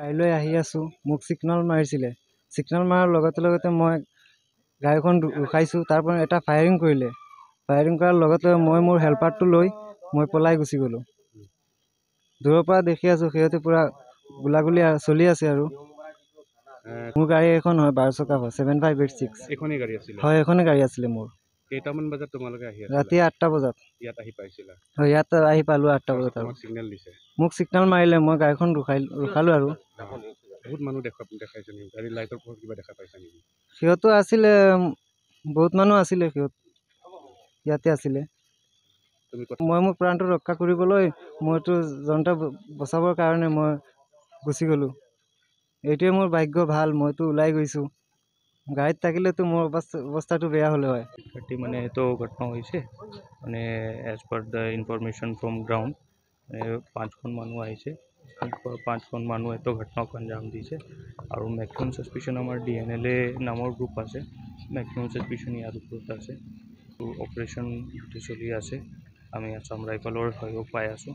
কাইলৈ আহি আছোঁ মোক ছিগনেল মাৰিছিলে। ছিগনেল মাৰাৰ লগতে লগতে মই গাড়ীখন ৰখাইছোঁ। তাৰ পৰা এটা ফায়াৰিং কৰিলে। ফায়াৰিং কৰাৰ লগতে মই মোৰ হেলপাৰটো লৈ মই পলাই গুচি গ'লোঁ। দূৰৰ পৰা দেখি আছোঁ সিহঁতে পূৰা গোলাগুলি চলি আছে আৰু মোৰ গাড়ী এখন হয় 12 চকা হয় 7586। এইখনেই গাড়ী আছিলে? হয়, এখনে গাড়ী আছিলে মোৰ। কেইটামান বজাত তোমালোকে আহি আছিলা? ৰাতি 8টা বজাত। ইয়াত আহি পাইছিলা? হয়, ইয়াত আহি পালোঁ 8টা বজাত। আৰু ছিগনেল দিছে? মোক ছিগনেল মাৰিলে, মই গাড়ীখন ৰখালোঁ আৰু বহুত মানুহ দেখাইছে নেকি? গাড়ী লাইটৰ পোহৰত কিবা দেখা পাইছা নেকি? সিহঁতো আছিলে, বহুত মানুহ আছিলে। সিহঁত ইয়াতে আছিলে। মই মোৰ প্ৰাণটো ৰক্ষা কৰিবলৈ মইতো জনতা বচাবৰ কাৰণে মই গুচি গ'লোঁ। এইটোৱে মোৰ ভাগ্য ভাল, মইতো ওলাই গৈছোঁ। গাড়ীত থাকিলেতো মোৰ অৱস্থাটো বেয়া হ'লে হয়। মানে এইটো ঘটনা হৈছে মানে as per the information from ground 5খন মানুহ আহিছে। 5খন মানুহ এইটো ঘটনাক আঞ্জাম দিছে আৰু মেক্সিমাম ছাছপিশ্যন আমাৰ DNLA নামৰ গ্ৰুপ আছে। মেক্সিমাম ছাছপিশ্যন ইয়াৰ ওপৰত আছে। তো অপাৰেশ্যন চলি আছে। আমি আছাম ৰাইফলৰ সহায়ো পাই আছোঁ।